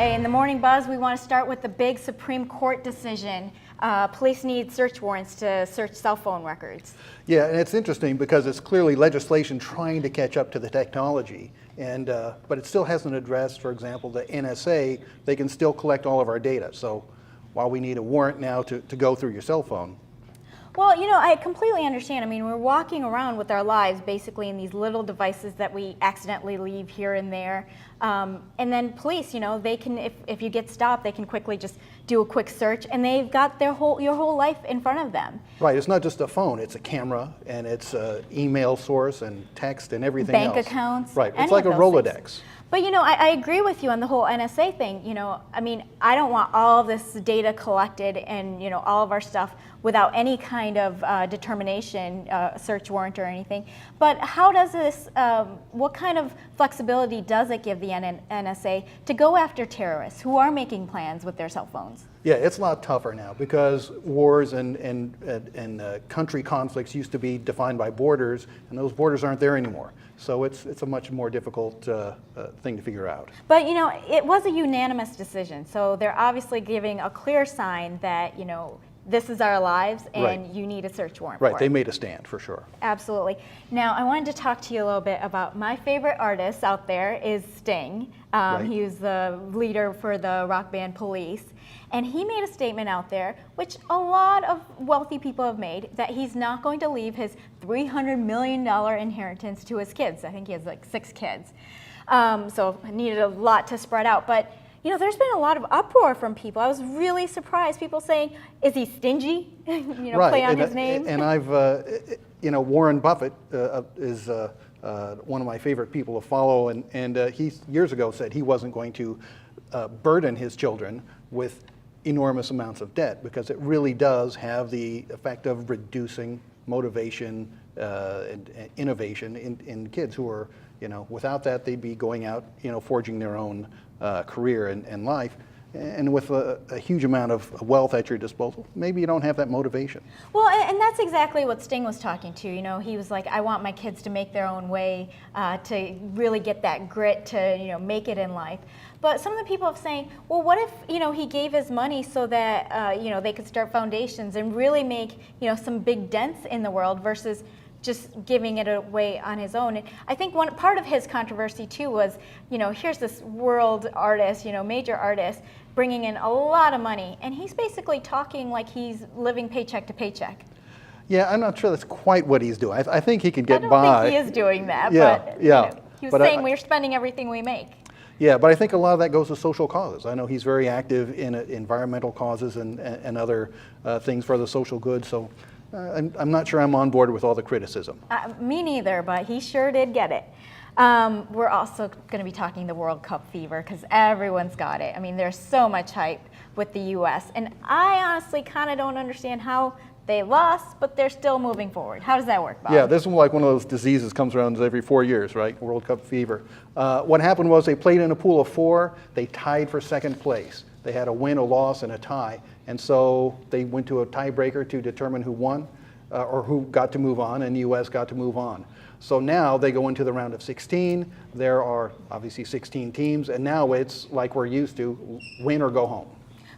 In the Morning Buzz, we want to start with the big Supreme Court decision. Police need search warrants to search cell phone records. Yeah, and it's interesting because it's clearly legislation trying to catch up to the technology, and but it still hasn't addressed, for example, the NSA. They can still collect all of our data. So while we need a warrant now to go through your cell phone. Well, you know, I completely understand. I mean, we're walking around with our lives basically in these little devices that we accidentally leave here and there. And then police, you know, they can, if you get stopped, they can quickly just do a quick search, and they've got your whole life in front of them. Right, it's not just a phone, it's a camera, and it's an email source and text and everything Bank else. accounts. Right, it's like a Rolodex. Things. But you know, I agree with you on the whole NSA thing. You know, I mean, I don't want all of this data collected and, you know, all of our stuff without any kind of determination, search warrant or anything. But how does this, what kind of flexibility does it give the NSA to go after terrorists who are making plans with their cell phones? Yeah, it's a lot tougher now because wars and country conflicts used to be defined by borders, and those borders aren't there anymore. So it's a much more difficult thing to figure out. But you know, it was a unanimous decision, so they're obviously giving a clear sign that, you know, this is our lives and right. You need a search warrant Right, for they it. made a stand for sure. Absolutely. Now, I wanted to talk to you a little bit about my favorite artist out there is Sting. Right. He was the leader for the rock band Police. And he made a statement out there, which a lot of wealthy people have made, that he's not going to leave his $300 million inheritance to his kids. I think he has like 6 kids. So it needed a lot to spread out. But you know, there's been a lot of uproar from people. I was really surprised. People saying, "Is he stingy?" You know, right. play on his name. And I've, you know, Warren Buffett is one of my favorite people to follow, and he years ago said he wasn't going to burden his children with enormous amounts of debt because it really does have the effect of reducing motivation and innovation in kids who are, you know, without that they'd be going out, you know, forging their own career and life. And with a huge amount of wealth at your disposal, maybe you don't have that motivation. Well, and that's exactly what Sting was talking to. You know, he was like, I want my kids to make their own way, to really get that grit to, you know, make it in life. But some of the people are saying, well, what if, you know, he gave his money so that, you know, they could start foundations and really make, you know, some big dents in the world versus just giving it away on his own. And I think one part of his controversy too was, you know, here's this world artist, you know, major artist, bringing in a lot of money, and he's basically talking like he's living paycheck to paycheck. Yeah, I'm not sure that's quite what he's doing. I think he can get by. by. I don't think he is doing that, Yeah, but yeah. You know, he was But saying we're spending everything we make. Yeah, but I think a lot of that goes to social causes. I know he's very active in environmental causes and other things for the social good, so I'm not sure I'm on board with all the criticism. Me neither, but he sure did get it. We're also going to be talking the World Cup fever because everyone's got it. I mean, there's so much hype with the U.S. And I honestly kind of don't understand how they lost, but they're still moving forward. How does that work, Bob? Yeah, this is like one of those diseases comes around every 4 years, right? World Cup fever. What happened was they played in a pool of 4. They tied for second place. They had a win, a loss, and a tie. And so they went to a tiebreaker to determine who won or who got to move on, and the U.S. got to move on. So now they go into the round of 16. There are obviously 16 teams, and now it's like we're used to, win or go home.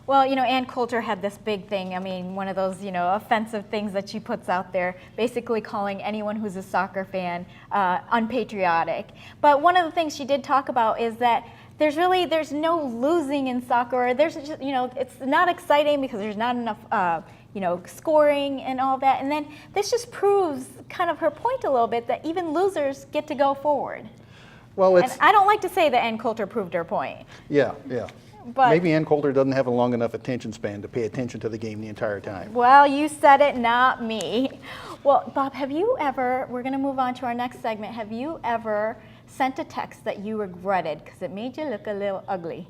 Well, you know, Ann Coulter had this big thing. I mean, one of those, you know, offensive things that she puts out there, basically calling anyone who's a soccer fan unpatriotic. But one of the things she did talk about is that there's no losing in soccer. There's just, you know, it's not exciting because there's not enough, you know, scoring and all that. And then this just proves kind of her point a little bit that even losers get to go forward. Well, and I don't like to say that Ann Coulter proved her point. Yeah, yeah. But maybe Ann Coulter doesn't have a long enough attention span to pay attention to the game the entire time. Well, you said it, not me. Well, Bob, have you ever, we're going to move on to our next segment, have you ever sent a text that you regretted because it made you look a little ugly?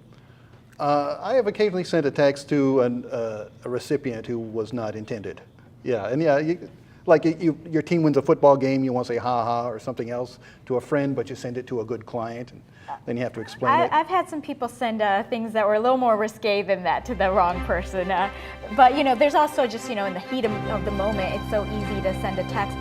I have occasionally sent a text to a recipient who was not intended. Yeah, and yeah, your team wins a football game, you want to say ha-ha or something else to a friend, but you send it to a good client, and then you have to explain it. I've had some people send things that were a little more risque than that to the wrong person. But, you know, there's also just, you know, in the heat of the moment, it's so easy to send a text.